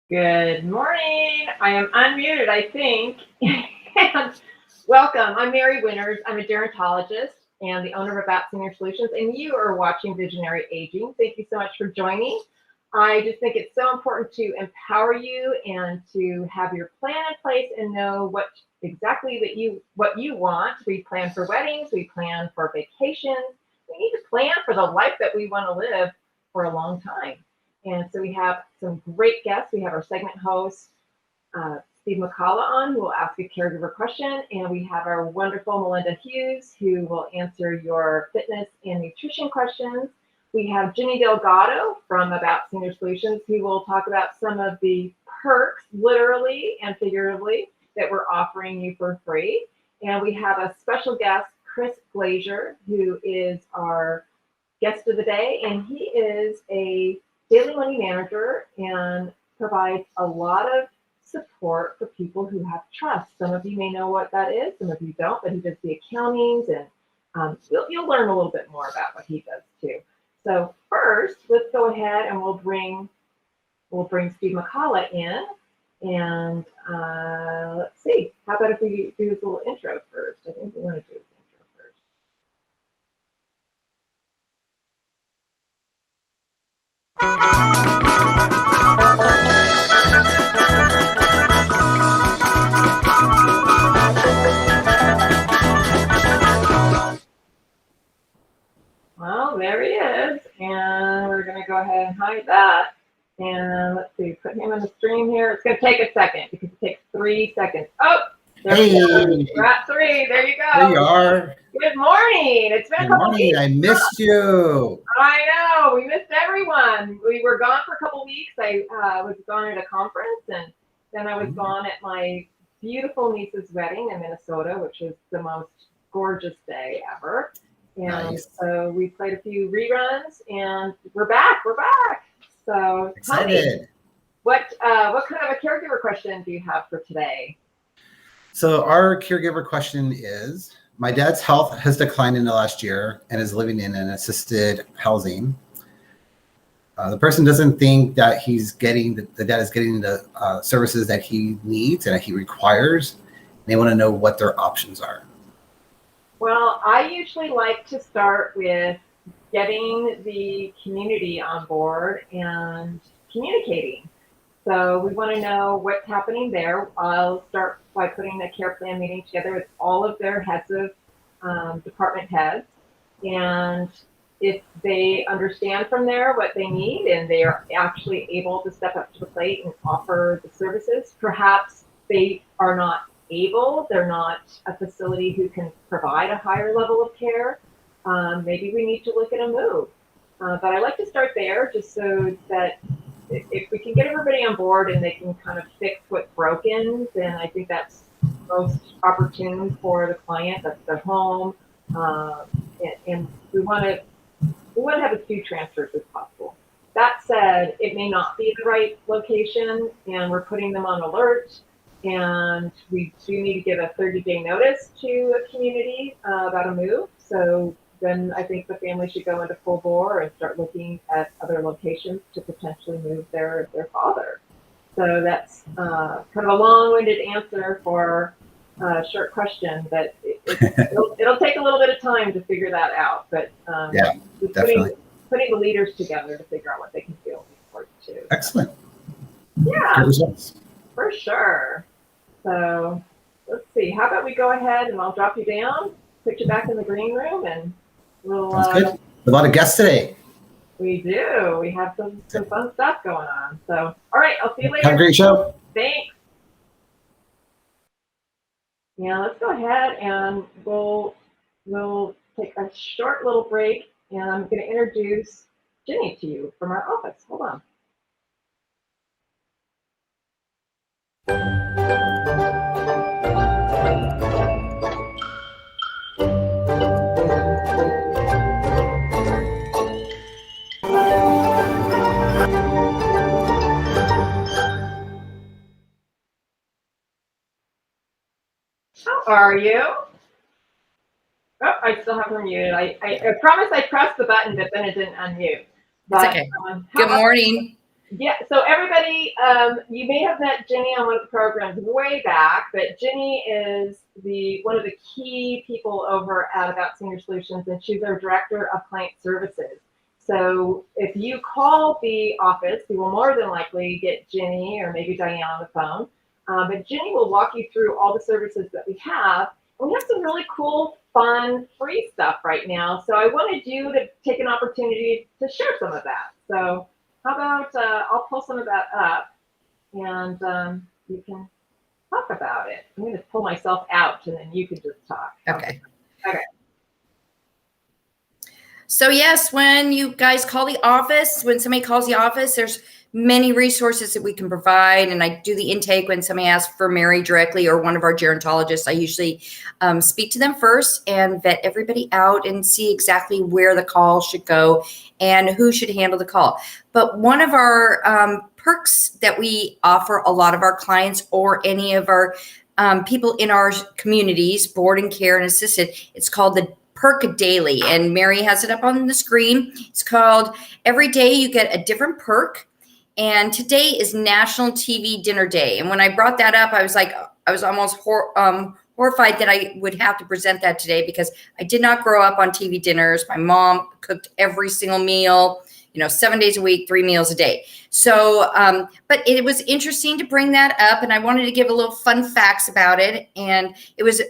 Good morning. I am unmuted, I think. And welcome. I'm Mary Winters. I'm a gerontologist and the owner of About Senior Solutions, and you are watching Visionary Aging. Thank you so much for joining. I just think it's so important to empower you and to have your plan in place and know what exactly what you want. We plan for weddings, we plan for vacations. We need to plan for the life that we want to live for a long time. And so we have some great guests. We have our segment host, Steve McCullough on, who will ask a caregiver question. And we have our wonderful Melinda Hughes, who will answer your fitness and nutrition questions. We have Ginny Delgado from About Senior Solutions, who will talk about some of the perks, literally and figuratively, that we're offering you for free. And we have a special guest, Chris Glaeser, who is our guest of the day, and he is a daily money manager and provides a lot of support for people who have trust. Some of you may know what that is, some of you don't, but he does the accountings, and you'll learn a little bit more about what he does too. So first, let's go ahead and we'll bring Steve McCullough in, and let's see. How about if we do his little intro first? I think we want to do his intro first. Well, there he is, and we're going to go ahead and hide that. And let's see, put him in the stream here. It's going to take a second because it takes 3 seconds. Oh, there we go. We're at 3. There you go. There you are. Good morning. It's been a couple weeks. I missed you. I know. We missed everyone. We were gone for a couple weeks. I was gone at a conference, and then I was gone at my beautiful niece's wedding in Minnesota, which was the most gorgeous day ever. And Nice. so we played a few reruns, and we're back. So Excited. What kind of a caregiver question do you have for today? So our caregiver question is, my dad's health has declined in the last year and is living in an assisted housing. The person doesn't think that the dad is getting the services that he needs and that he requires. They want to know what their options are. Well, I usually like to start with getting the community on board and communicating. So we want to know what's happening there. I'll start by putting a care plan meeting together with all of their heads of department heads. And if they understand from there what they need and they are actually able to step up to the plate and offer the services, perhaps they are not able, they're not a facility who can provide a higher level of care. Maybe we need to look at a move. But I like to start there just so that if we can get everybody on board and they can kind of fix what's broken, then I think that's most opportune for the client. That's their home. And we want to have as few transfers as possible. That said, it may not be the right location, and we're putting them on alert. And we do need to give a 30-day notice to a community about a move. So then I think the family should go into full bore and start looking at other locations to potentially move their father. So that's kind of a long-winded answer for a short question, but it'll take a little bit of time to figure that out. But Yeah, definitely. Putting the leaders together to figure out what they can do is important too. Excellent. Yeah, Good results. for sure. So let's see. How about we go ahead and I'll drop you down, put you back in the green room, and we'll. Sounds good. A lot of guests today. We do. We have some fun stuff going on. So, all right. I'll see you later. Have a great show. Thanks. Yeah, let's go ahead and we'll take a short little break, and I'm going to introduce Ginny to you from our office. Hold on. How are you? Oh, I still have her muted. I promise I pressed the button, but then it didn't unmute. It's okay. Good morning. Yeah, so everybody, you may have met Ginny on one of the programs way back, but Ginny is one of the key people over at About Senior Solutions, and she's our Director of Client Services. So if you call the office, you will more than likely get Ginny or maybe Diane on the phone. But Ginny will walk you through all the services that we have. And we have some really cool, fun, free stuff right now. So I wanted you to take an opportunity to share some of that. So how about I'll pull some of that up and you can talk about it. I'm going to pull myself out and then you can just talk. Okay. Okay. So yes, when you guys call the office, when somebody calls the office, there's many resources that we can provide. And I do the intake when somebody asks for Mary directly or one of our gerontologists. I usually speak to them first and vet everybody out and see exactly where the call should go and who should handle the call. But one of our perks that we offer a lot of our clients or any of our people in our communities, board and care and assisted, it's called the Perk Daily, and Mary has it up on the screen. It's called Every Day You Get a Different Perk, and today is National TV Dinner Day. And when I brought that up, I was almost horrified that I would have to present that today because I did not grow up on TV dinners. My mom cooked every single meal, 7 days a week, 3 meals a day. So, but it was interesting to bring that up, and I wanted to give a little fun facts about it. And it was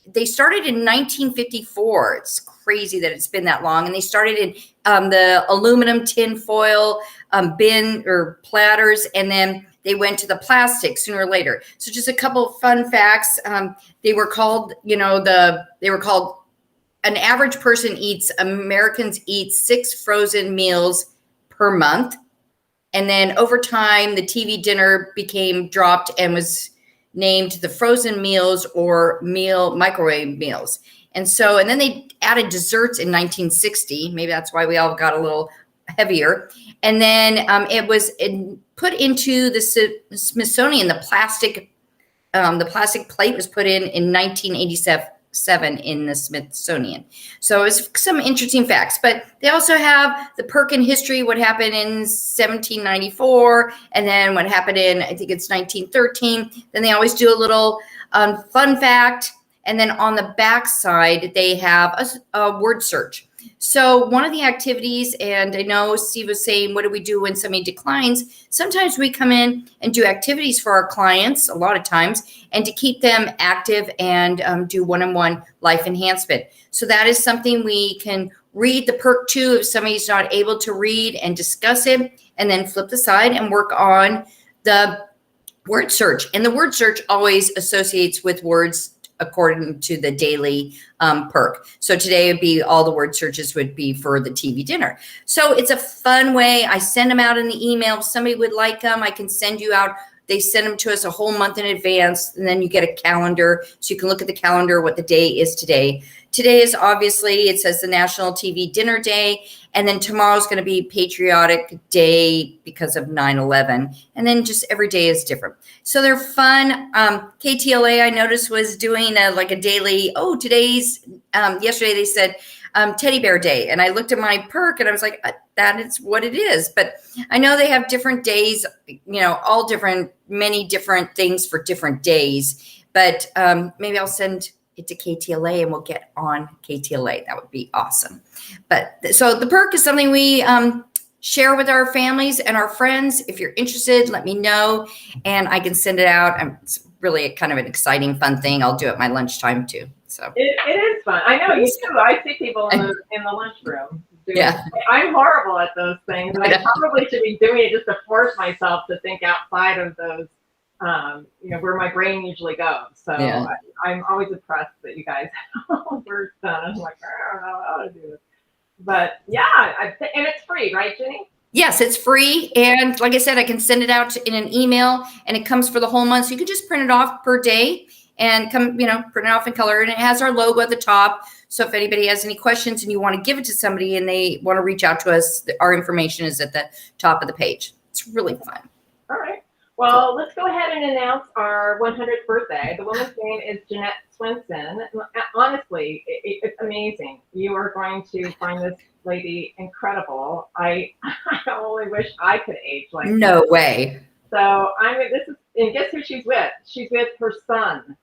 they started in 1954. It's crazy that it's been that long. And they started in the aluminum tin foil bin or platters, and then they went to the plastic sooner or later. So just a couple of fun facts. They were called, an average person Americans eat 6 frozen meals per month. And then over time, the TV dinner became dropped and was named the frozen meals or microwave meals. And then they added desserts in 1960. Maybe that's why we all got a little heavier. And then it was put into the Smithsonian. The plastic plate was put in 1987 in the Smithsonian. So it's some interesting facts, but they also have the perk in history, what happened in 1794, and then what happened in, I think it's 1913. Then they always do a little fun fact. And then on the back side, they have a word search. So one of the activities, and I know Steve was saying, what do we do when somebody declines? Sometimes we come in and do activities for our clients, a lot of times, and to keep them active and do one-on-one life enhancement. So that is something we can read the perk to if somebody's not able to read and discuss it, and then flip the side and work on the word search. And the word search always associates with words according to the daily perk. So today would be all the word searches would be for the TV dinner. So it's a fun way. I send them out in the email. If somebody would like them, I can send you out. They send them to us a whole month in advance, and then you get a calendar so you can look at the calendar what the day is today. Today is obviously, it says the National TV Dinner Day, and then tomorrow's going to be Patriotic Day because of 9/11, and then just every day is different. So they're fun. KTLA, I noticed, was doing a daily, yesterday they said Teddy Bear Day, and I looked at my perk and I was like, that is what it is. But I know they have different days, all different, many different things for different days. But maybe I'll send it to KTLA and we'll get on KTLA. That would be awesome. But so the perk is something we share with our families and our friends. If you're interested, let me know and I can send it out. It's really kind of an exciting, fun thing. I'll do it at my lunchtime too. So it is fun. I know you too. I see people in the lunchroom. Yeah. I'm horrible at those things. I probably should be doing it just to force myself to think outside of those, where my brain usually goes. So yeah. I'm always impressed that you guys have work done. I'm like, I don't know how to do this. But yeah, and it's free, right, Ginny? Yes, it's free. And like I said, I can send it out in an email and it comes for the whole month. So you can just print it off per day and print it off in color. And it has our logo at the top. So if anybody has any questions and you want to give it to somebody and they want to reach out to us, our information is at the top of the page. It's really fun. All right. Well, let's go ahead and announce our 100th birthday. The woman's name is Jeanette Swinson. Honestly, it's amazing. You are going to find this lady incredible. I only wish I could age like No that. way. So and guess who she's with? She's with her son,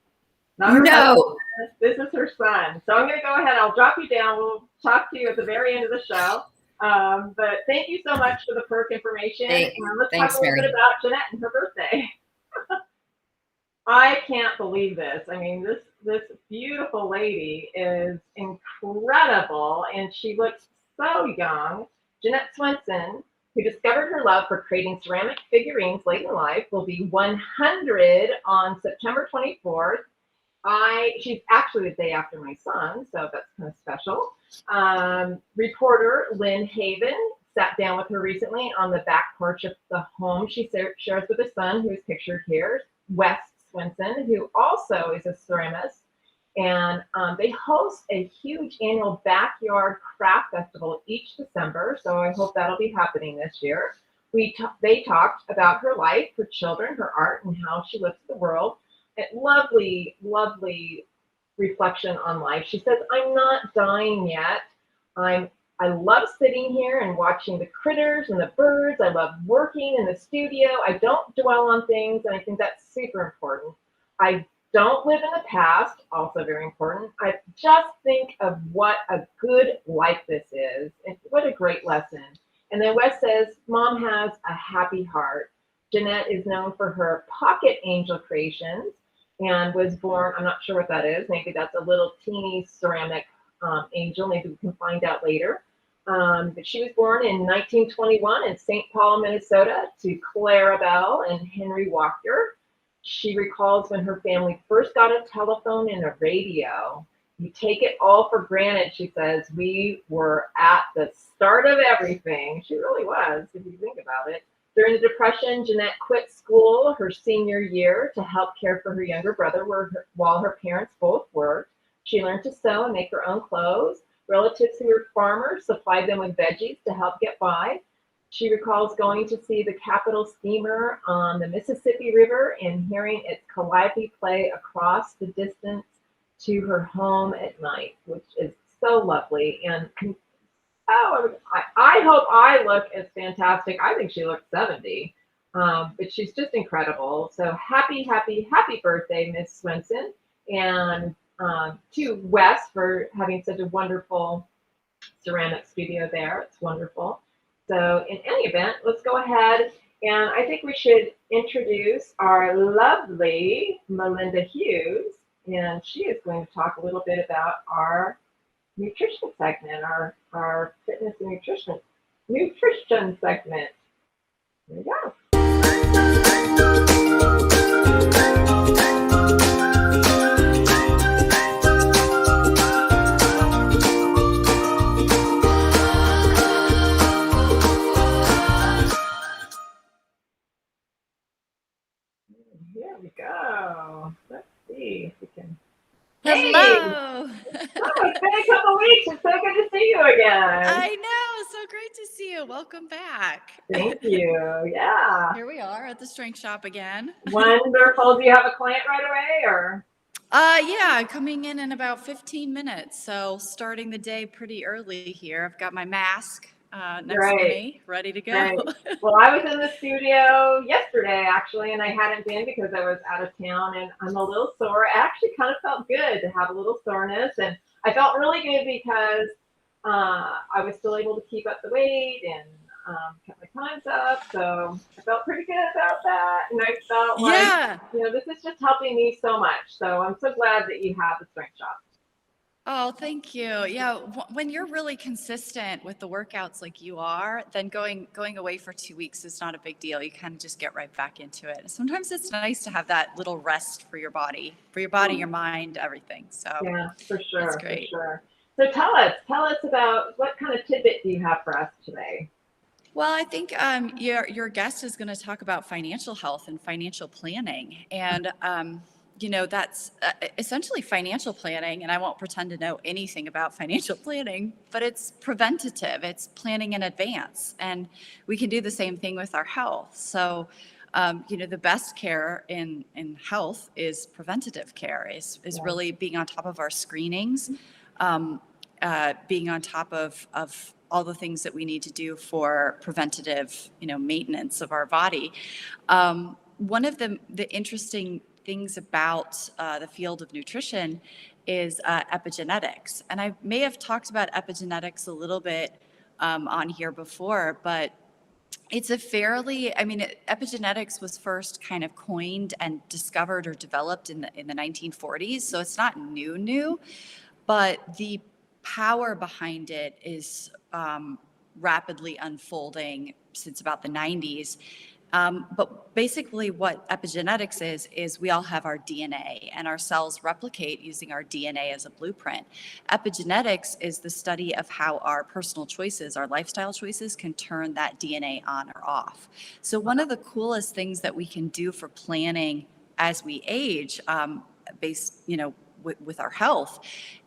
not her husband. No. This is her son. So I'm going to go ahead. I'll drop you down. We'll talk to you at the very end of the show. But thank you so much for the perk information. And let's Thanks, talk a little bit Mary. about Jeanette and her birthday. I can't believe this. I mean, this beautiful lady is incredible, and she looks so young. Jeanette Swenson, who discovered her love for creating ceramic figurines late in life, will be 100 on September 24th. She's actually the day after my son, so that's kind of special. Reporter Lynn Haven sat down with her recently on the back porch of the home she shares with her son, who is pictured here, Wes Swinson, who also is a ceramist. And they host a huge annual backyard craft festival each December, so I hope that'll be happening this year. They talked about her life, her children, her art, and how she looks at the world. A lovely, lovely reflection on life. She says, "I'm not dying yet. I love sitting here and watching the critters and the birds. I love working in the studio. I don't dwell on things, and I think that's super important. I don't live in the past, also very important. I just think of what a good life this is, and what a great lesson." And then Wes says, "Mom has a happy heart." Jeanette is known for her pocket angel creations and was born, I'm not sure what that is. Maybe that's a little teeny ceramic angel. Maybe we can find out later. But she was born in 1921 in St. Paul, Minnesota, to Clarabelle and Henry Walker. She recalls when her family first got a telephone and a radio. You take it all for granted, she says. We were at the start of everything. She really was, if you think about it. During the Depression, Jeanette quit school her senior year to help care for her younger brother while her parents both worked. She learned to sew and make her own clothes. Relatives who were farmers supplied them with veggies to help get by. She recalls going to see the Capitol steamer on the Mississippi River and hearing its calliope play across the distance to her home at night, which is so lovely. And I hope I look as fantastic. I think she looks 70, but she's just incredible. So happy, happy, happy birthday, Miss Swenson. And to Wes for having such a wonderful ceramic studio there. It's wonderful. So in any event, let's go ahead, and I think we should introduce our lovely Melinda Hughes, and she is going to talk a little bit about our nutrition segment, our fitness and nutrition segment. Here we go. Here we go. Let's see if we can. Hello. Hey, it's been a couple weeks. It's so good to see you again. I know. So great to see you. Welcome back. Thank you. Yeah. Here we are at the strength shop again. Wonderful. Do you have a client right away, or? Yeah, coming in about 15 minutes. So starting the day pretty early here. I've got my mask next to me, ready to go. Right. Well, I was in the studio yesterday, actually, and I hadn't been because I was out of town, and I'm a little sore. It actually kind of felt good to have a little soreness, and I felt really good because I was still able to keep up the weight and kept my times up, so I felt pretty good about that, and I felt like, this is just helping me so much, so I'm so glad that you have the strength shop. Oh, thank you. Yeah, when you're really consistent with the workouts like you are, then going away for 2 weeks is not a big deal. You kind of just get right back into it. Sometimes it's nice to have that little rest for your body, your mind, everything. So yeah, for sure, that's great. For sure. So tell us about what kind of tidbit do you have for us today? Well, I think your guest is going to talk about financial health and financial planning, and that's essentially financial planning, and I won't pretend to know anything about financial planning, but it's preventative. It's planning in advance, and we can do the same thing with our health. So The best care in health is preventative care, is really being on top of our screenings, being on top of all the things that we need to do for preventative, maintenance of our body. One of the interesting things about the field of nutrition is epigenetics. And I may have talked about epigenetics a little bit on here before, but it's epigenetics was first kind of coined and discovered or developed in the 1940s. So it's not new, but the power behind it is rapidly unfolding since about the 90s. But basically what epigenetics is we all have our DNA, and our cells replicate using our DNA as a blueprint. Epigenetics is the study of how our personal choices, our lifestyle choices, can turn that DNA on or off. So one of the coolest things that we can do for planning as we age, with our health,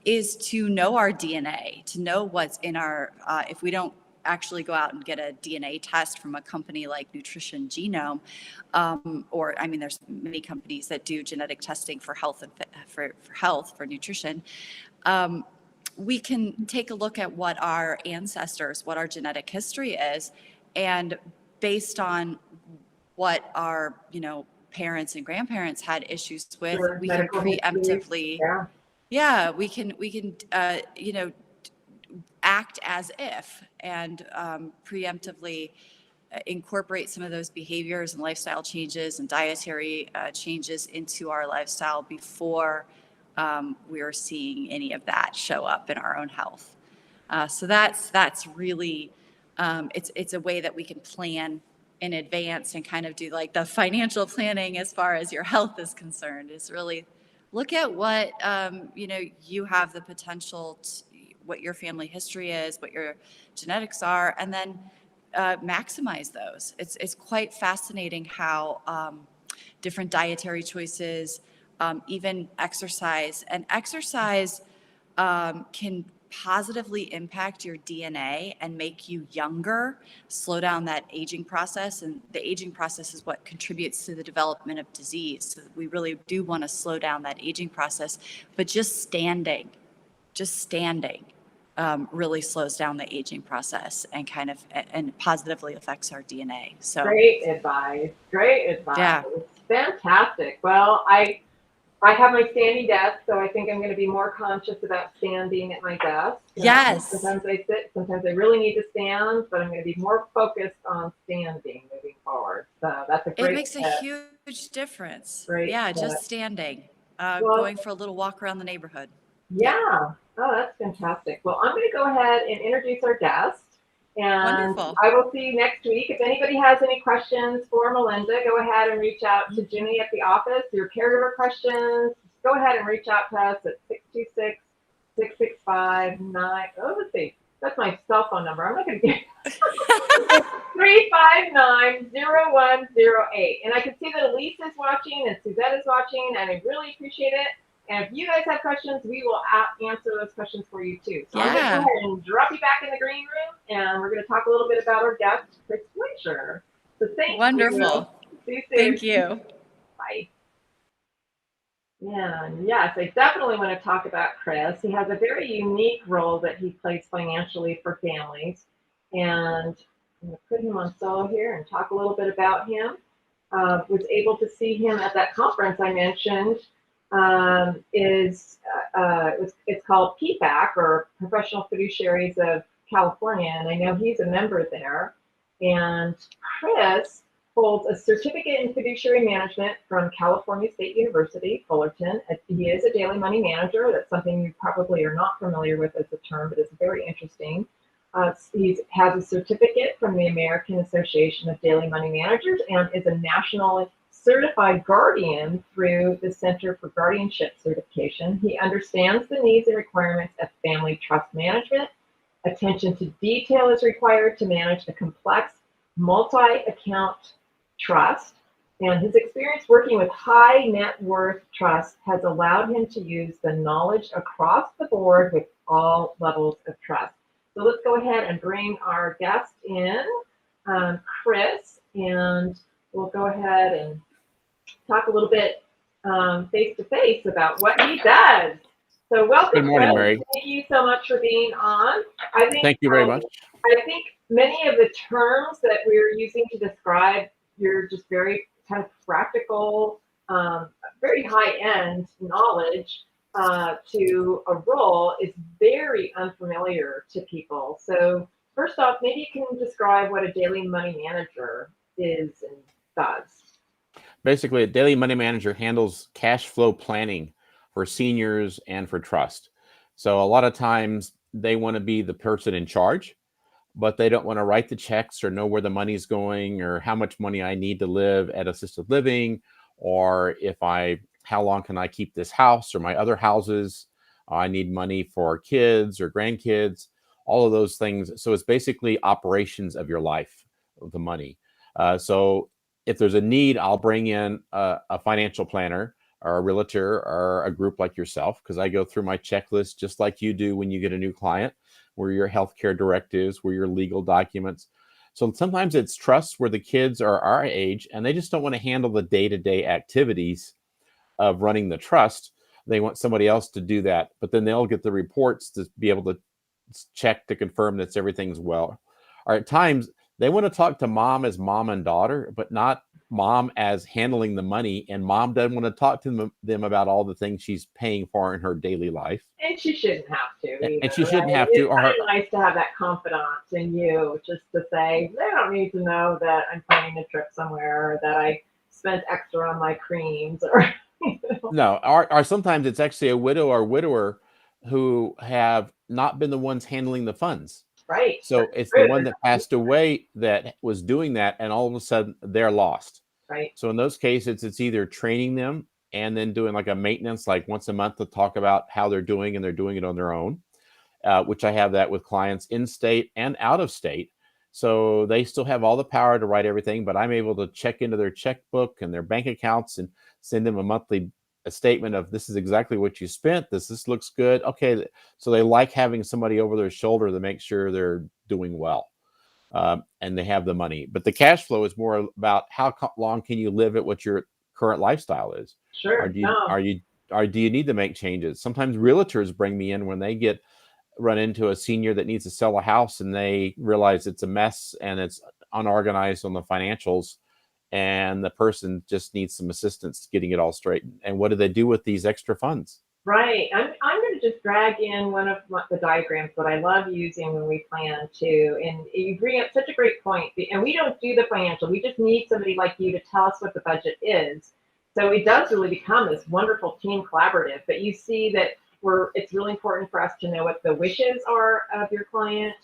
is to know our DNA, to know what's in our, if we don't actually go out and get a DNA test from a company like Nutrition Genome, there's many companies that do genetic testing for health and for nutrition. We can take a look at what our ancestors, what our genetic history is, and based on what our, parents and grandparents had issues with, Sure, we can preemptively, we can act as if, and preemptively incorporate some of those behaviors and lifestyle changes and dietary changes into our lifestyle before we are seeing any of that show up in our own health. So that's really, it's a way that we can plan in advance and kind of do like the financial planning as far as your health is concerned, is really look at what, you have the potential to, what your family history is, what your genetics are, and then maximize those. It's quite fascinating how different dietary choices, even exercise can positively impact your DNA and make you younger, slow down that aging process. And the aging process is what contributes to the development of disease. So we really do want to slow down that aging process, but just standing really slows down the aging process and and positively affects our DNA. So Great advice. Yeah. Fantastic. Well, I have my standing desk, so I think I'm going to be more conscious about standing at my desk. Yes. Sometimes I sit, sometimes I really need to stand, but I'm going to be more focused on standing moving forward. So that's a great It makes a tip. huge difference. Great Yeah, tip. just standing, Well, going for a little walk around the neighborhood. Yeah. Oh, that's fantastic. Well, I'm going to go ahead and introduce our guest. And Wonderful. I will see you next week. If anybody has any questions for Melinda, go ahead and reach out to Jimmy at the office. Your caregiver questions, go ahead and reach out to us at 626-665-9. Oh, let's see. That's my cell phone number. I'm not going to get 359-0108. And I can see that Elise is watching and Suzette is watching, and I really appreciate it. And if you guys have questions, we will answer those questions for you too. So I'm going to go ahead and drop you back in the green room, and we're going to talk a little bit about our guest, Chris Glaeser. So thank Wonderful. you. See you soon. Thank you. Bye. Yeah, yes, I definitely want to talk about Chris. He has a very unique role that he plays financially for families. And I'm going to put him on solo here and talk a little bit about him. Was able to see him at that conference I mentioned. It's called PFAC, or Professional Fiduciaries of California, and I know he's a member there. And Chris holds a certificate in fiduciary management from California State University, Fullerton. He is a daily money manager. That's something you probably are not familiar with as a term, but it's very interesting. He has a certificate from the American Association of Daily Money Managers and is a national certified guardian through the Center for Guardianship Certification. He understands the needs and requirements of family trust management. Attention to detail is required to manage a complex multi-account trust. And his experience working with high net worth trusts has allowed him to use the knowledge across the board with all levels of trust. So let's go ahead and bring our guest in, Chris, and we'll go ahead and talk a little bit face to face about what he does. So welcome, Good morning, Fred. Mary. Thank you so much for being on. I think Thank you very much. I think many of the terms that we're using to describe your just very kind of practical, very high-end knowledge to a role is very unfamiliar to people. So first off, maybe you can describe what a daily money manager is and does. Basically, a daily money manager handles cash flow planning for seniors and for trust. So a lot of times they want to be the person in charge, but they don't want to write the checks or know where the money's going or how much money I need to live at assisted living, or how long can I keep this house or my other houses. I need money for kids or grandkids, all of those things. So it's basically operations of your life, of the money. So if there's a need, I'll bring in a financial planner or a realtor or a group like yourself, because I go through my checklist just like you do when you get a new client, where your healthcare directives, where your legal documents. So sometimes it's trusts where the kids are our age and they just don't want to handle the day-to-day activities of running the trust. They want somebody else to do that, but then they'll get the reports to be able to check to confirm that everything's well. Or at times they want to talk to mom as mom and daughter, but not mom as handling the money. And mom doesn't want to talk to them about all the things she's paying for in her daily life. And she shouldn't have to either, And she shouldn't right? have to. It's kind of nice to have that confidant in you, just to say, they don't need to know that I'm planning a trip somewhere or that I spent extra on my creams or No, or sometimes it's actually a widow or widower who have not been the ones handling the funds. right. So it's the one that passed away that was doing that, and all of a sudden they're lost. Right. So in those cases, it's either training them and then doing like a maintenance, like once a month, to talk about how they're doing, and they're doing it on their own, which I have that with clients in state and out of state. So they still have all the power to write everything, but I'm able to check into their checkbook and their bank accounts and send them a statement of, this is exactly what you spent. This looks good. Okay. So they like having somebody over their shoulder to make sure they're doing well. And they have the money, but the cash flow is more about how long can you live at what your current lifestyle is. Sure. Or do you need to make changes? Sometimes realtors bring me in when they run into a senior that needs to sell a house and they realize it's a mess and it's unorganized on the financials, and the person just needs some assistance getting it all straightened. And what do they do with these extra funds? Right. I'm going to just drag in one of the diagrams that I love using when we plan to. And you bring up such a great point. And we don't do the financial. We just need somebody like you to tell us what the budget is. So it does really become this wonderful team collaborative. But you see that it's really important for us to know what the wishes are of your client.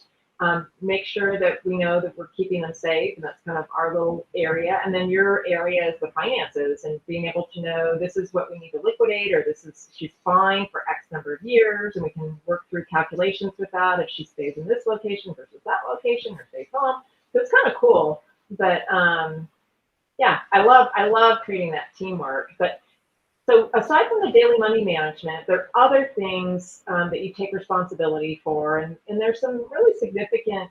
Make sure that we know that we're keeping them safe, and that's kind of our little area. And then your area is the finances, and being able to know this is what we need to liquidate, or she's fine for X number of years, and we can work through calculations with that if she stays in this location versus that location, or stays home. So it's kind of cool. But yeah, I love creating that teamwork. But so aside from the daily money management, there are other things that you take responsibility for, and there's some really significant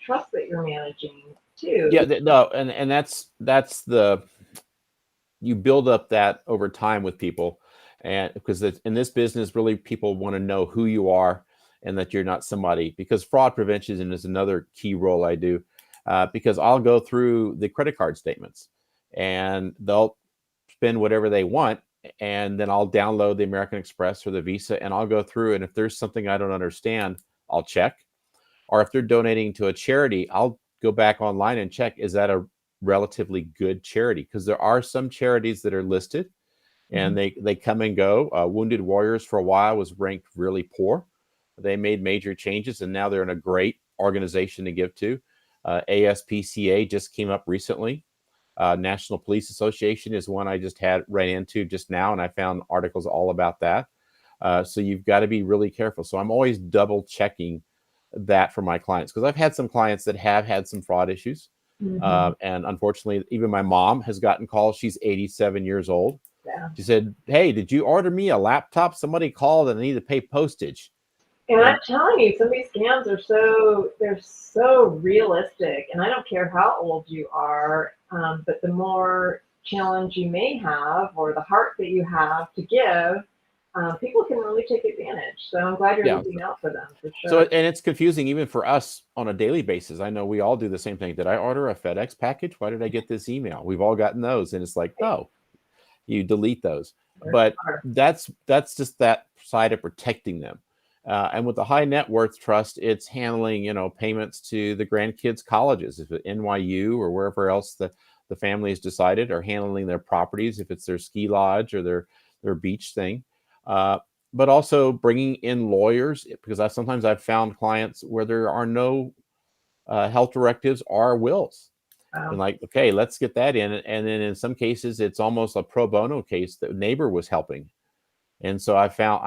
trust that you're managing too. Yeah, no, and that's you build up that over time with people, and because in this business, really people want to know who you are and that you're not somebody. Because fraud prevention is another key role I do, because I'll go through the credit card statements, and they'll spend whatever they want, and then I'll download the American Express or the Visa, and I'll go through, and if there's something I don't understand, I'll check. Or if they're donating to a charity, I'll go back online and check, is that a relatively good charity? Because there are some charities that are listed and they come and go. Wounded Warriors for a while was ranked really poor. They made major changes, and now they're in a great organization to give to. ASPCA just came up recently. National Police Association is one I just ran into just now, and I found articles all about that. So you've got to be really careful. So I'm always double checking that for my clients, because I've had some clients that have had some fraud issues. And unfortunately, even my mom has gotten calls. She's 87 years old. Yeah. She said, "Hey, did you order me a laptop? Somebody called and I need to pay postage." And I'm telling you, some of these scams are so realistic, and I don't care how old you are. But the more challenge you may have, or the heart that you have to give, people can really take advantage. So I'm glad you're Yeah. looking out for them, for So, sure. and it's confusing even for us on a daily basis. I know we all do the same thing. Did I order a FedEx package? Why did I get this email? We've all gotten those, and it's like, oh, you delete those. They're But smart. that's just that side of protecting them. And with the high net worth trust, it's handling, payments to the grandkids' colleges, if it's NYU or wherever else the family has decided, or handling their properties, if it's their ski lodge or their beach thing. Uh, but also bringing in lawyers, because sometimes I've found clients where there are no health directives or wills. And like, okay, let's get that in. And then in some cases, it's almost a pro bono case that neighbor was helping. And so I found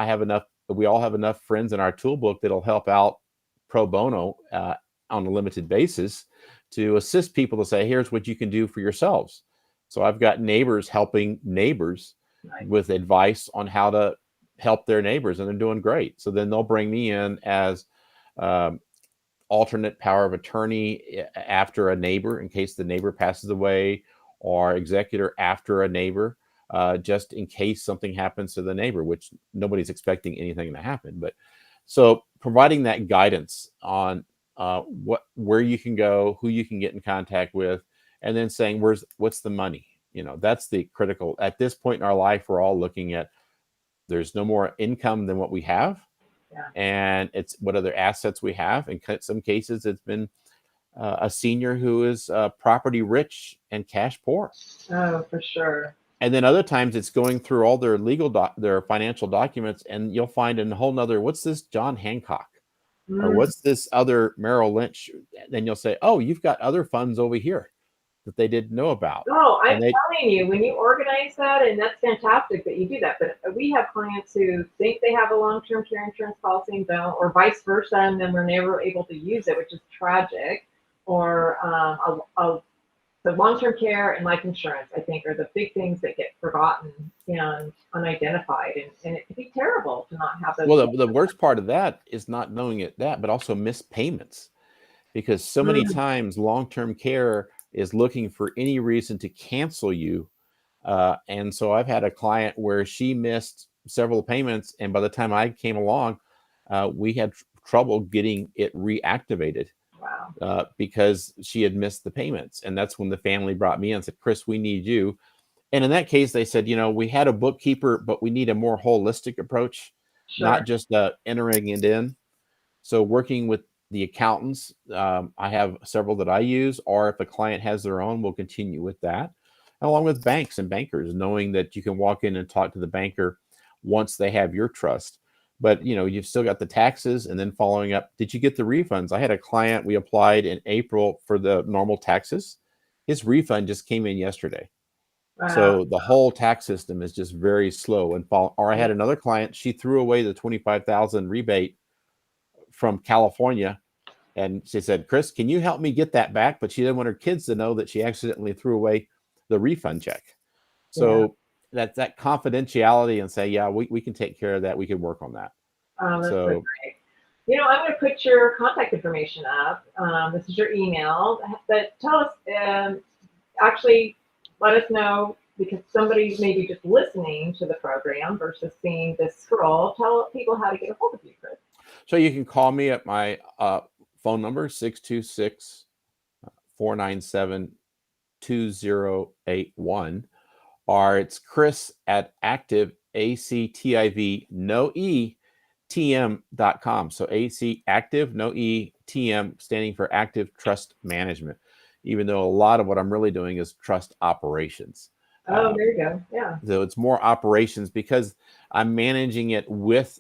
we all have enough friends in our toolbook that'll help out pro bono on a limited basis to assist people to say, here's what you can do for yourselves. So I've got neighbors helping neighbors Right. with advice on how to help their neighbors, and they're doing great. So then they'll bring me in as alternate power of attorney after a neighbor in case the neighbor passes away, or executor after a neighbor, just in case something happens to the neighbor, which nobody's expecting anything to happen. But so providing that guidance on where you can go, who you can get in contact with, and then saying what's the money. That's the critical. At this point in our life, we're all looking at, there's no more income than what we have. Yeah. And it's what other assets we have. In some cases, it's been a senior who is property rich and cash poor. Oh, for sure. And then other times it's going through all their their financial documents, and you'll find a whole nother, what's this John Hancock? Or Mm. what's this other Merrill Lynch? Then you'll say, oh, you've got other funds over here that they didn't know about. Oh, I'm And they, telling you, when you organize that, and that's fantastic that you do that. But we have clients who think they have a long-term care insurance policy and don't, or vice versa, and then we're never able to use it, which is tragic. Or the long-term care and life insurance, I think, are the big things that get forgotten and unidentified, and it could be terrible to not have those. well, the worst part of that is not knowing but also missed payments. Because so many times long-term care is looking for any reason to cancel you. And so I've had a client where she missed several payments, and by the time I came along, we had trouble getting it reactivated. Wow. Because she had missed the payments. And that's when the family brought me in and said, Chris, we need you. And in that case, they said, we had a bookkeeper, but we need a more holistic approach, Sure. not just entering it in. So working with the accountants, I have several that I use, or if a client has their own, we'll continue with that. Along with banks and bankers, knowing that you can walk in and talk to the banker once they have your trust. But you've still got the taxes, and then following up, did you get the refunds? I had a client, we applied in April for the normal taxes. His refund just came in yesterday. Wow. So the whole tax system is just very slow. Or I had another client, she threw away the $25,000 rebate from California, and she said, Chris, can you help me get that back? But she didn't want her kids to know that she accidentally threw away the refund check. So that confidentiality, and say, yeah, we can take care of that. We can work on that. That's so great. I'm going to put your contact information up. This is your email. But tell us, actually, let us know, because somebody may be just listening to the program versus seeing this scroll. Tell people how to get a hold of you, Chris. So you can call me at my phone number, 626-497-2081. Or it's Chris at active, ACTIV, no E, TM.com. So AC, active, no E, TM, standing for Active Trust Management, even though a lot of what I'm really doing is trust operations. Oh, there you go. Yeah. So it's more operations, because I'm managing it with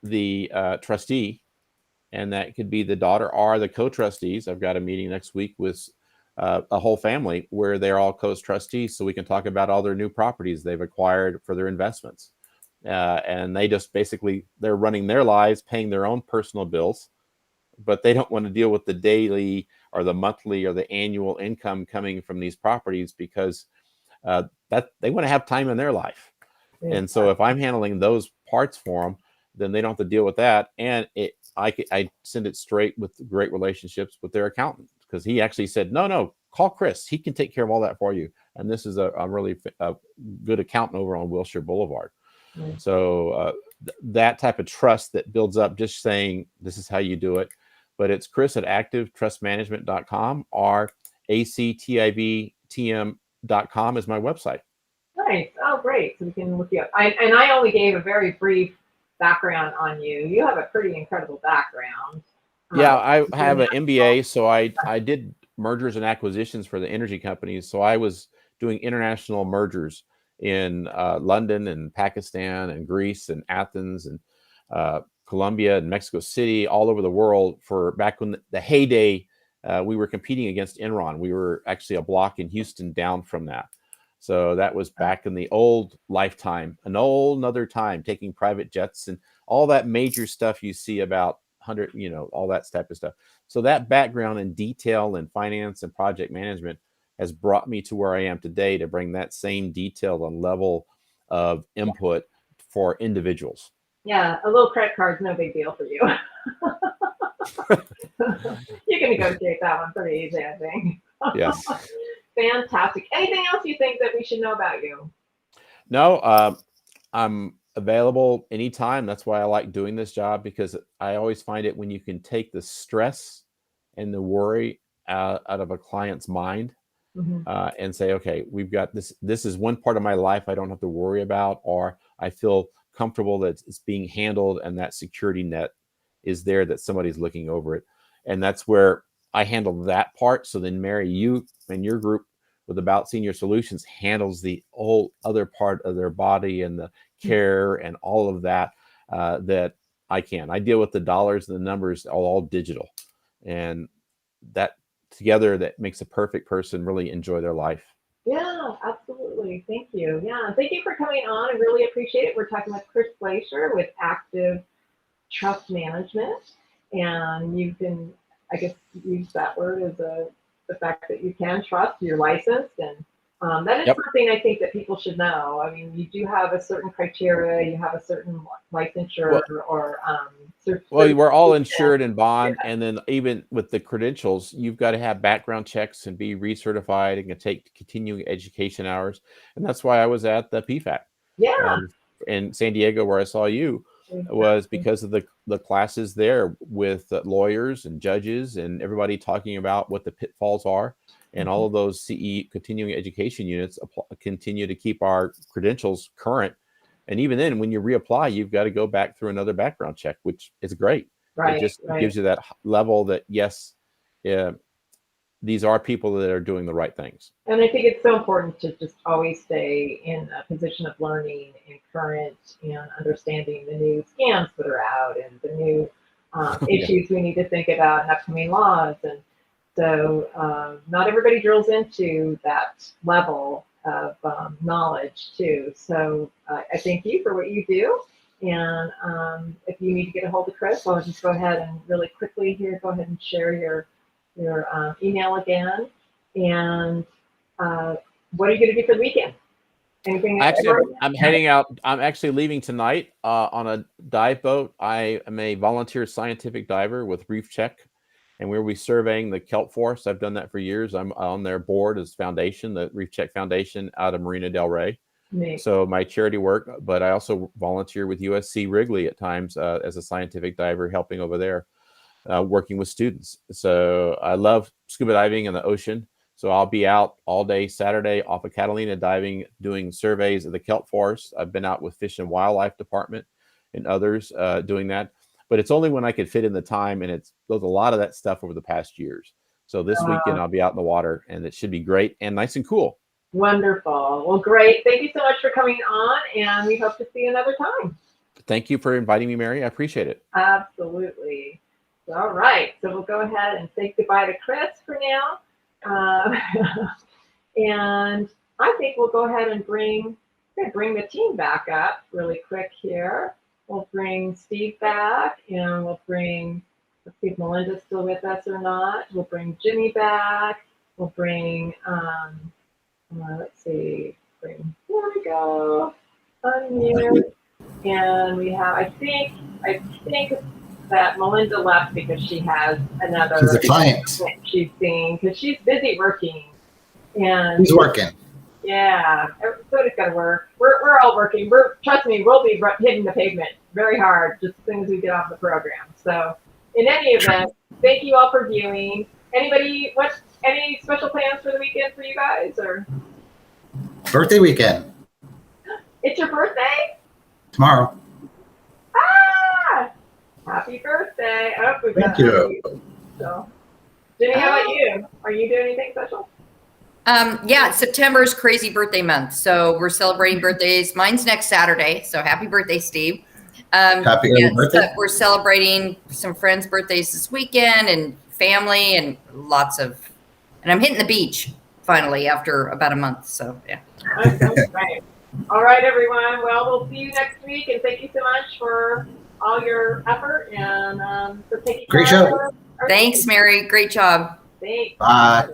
the trustee, and that could be the daughter or the co-trustees. I've got a meeting next week with a whole family where they're all co-trustees, so we can talk about all their new properties they've acquired for their investments. And they just basically, they're running their lives, paying their own personal bills, but they don't want to deal with the daily or the monthly or the annual income coming from these properties, because that they want to have time in their life. Yeah. And so if I'm handling those parts for them, then they don't have to deal with that. And I send it straight with great relationships with their accountant, because he actually said, no, call Chris. He can take care of all that for you. And this is a really good accountant over on Wilshire Boulevard. So that type of trust that builds up just saying this is how you do it. But it's Chris at activetrustmanagement.com or activtm.com is my website. Nice. Oh, great. So we can look you up. I only gave a very brief background on you. You have a pretty incredible background. Yeah, I have an MBA, so I did mergers and acquisitions for the energy companies. So I was doing international mergers in London and Pakistan and Greece and Athens and Colombia and Mexico City, all over the world for back when the heyday. We were competing against Enron. We were actually a block in Houston down from that. So that was back in the old lifetime, another time, taking private jets and all that major stuff you see about 100, all that type of stuff. So that background in detail and finance and project management has brought me to where I am today to bring that same detail and level of input for individuals. Yeah, a little credit card's no big deal for you. You can negotiate that one pretty easy, I think. Yes. Fantastic. Anything else you think that we should know about you? No, I'm available anytime. That's why I like doing this job, because I always find it when you can take the stress and the worry out of a client's mind and say, okay, we've got this. This is one part of my life I don't have to worry about, or I feel comfortable that it's being handled and that security net is there, that somebody's looking over it. And that's where I handle that part. So then Mary, you and your group with About Senior Solutions handles the whole other part of their body and the care and all of that, that I can. I deal with the dollars and the numbers, all digital. And that together, that makes a perfect person really enjoy their life. Yeah, absolutely. Thank you. Yeah, thank you for coming on. I really appreciate it. We're talking with Chris Glaeser with Active Trust Management. And you can, I guess, use that word as the fact that you can trust, you're licensed, and that is something I think that people should know. I mean, you do have a certain criteria, you have a certain licensure or well, we're all insured in bond, and then even with the credentials, you've got to have background checks and be recertified and can take continuing education hours. And that's why I was at the PFAC in San Diego, where I saw you. Was because of the classes there with lawyers and judges and everybody talking about what the pitfalls are, and all of those CE continuing education units continue to keep our credentials current. And even then, when you reapply, you've got to go back through another background check, which is great. It just gives you that level that yes, these are people that are doing the right things. And I think it's so important to just always stay in a position of learning and current and understanding the new scams that are out and the new issues we need to think about and upcoming laws. And so not everybody drills into that level of knowledge too. So I thank you for what you do. And if you need to get a hold of Chris, I'll just go ahead and really quickly here, go ahead and share your email again. And what are you going to do for the weekend? Anything? Actually, I'm heading out. I'm actually leaving tonight on a dive boat. I am a volunteer scientific diver with Reef Check, and we'll be surveying the kelp forest. I've done that for years. I'm on their board as foundation, the Reef Check Foundation out of Marina Del Rey. Nice. So my charity work, but I also volunteer with USC Wrigley at times as a scientific diver, helping over there. Working with students. So I love scuba diving in the ocean. So I'll be out all day Saturday off of Catalina diving, doing surveys of the kelp forest. I've been out with Fish and Wildlife Department and others doing that. But it's only when I could fit in the time, and there's a lot of that stuff over the past years. So this weekend I'll be out in the water, and it should be great and nice and cool. Wonderful. Well, great. Thank you so much for coming on, and we hope to see you another time. Thank you for inviting me, Mary. I appreciate it. Absolutely. All right, so we'll go ahead and say goodbye to Chris for now. And I think we'll go ahead and bring the team back up really quick here. We'll bring Steve back, and we'll bring, let's see if Melinda's still with us or not. We'll bring Jimmy back. We'll bring, let's see, there we go, unmute. And we have, I think that Melinda left because she has another She's a client. she's seeing, because she's busy working. And He's working. yeah, everybody's got to work. We're all working. Trust me, we'll be hitting the pavement very hard just as soon as we get off the program. So in any event, thank you all for viewing. Any special plans for the weekend for you guys, or? Birthday weekend. It's your birthday? Tomorrow. Ah! Happy birthday. Oh, we've got Thank you. So, Jenny, how about you? Are you doing anything special? Yeah, September is crazy birthday month. So we're celebrating birthdays. Mine's next Saturday. So happy birthday, Steve. Happy early birthday. We're celebrating some friends' birthdays this weekend and family and and I'm hitting the beach finally after about a month. So yeah. Right. All right, everyone. Well, we'll see you next week, and thank you so much for all your effort and for taking Great care show. of our Thanks, Mary. Great job. Thanks. Bye.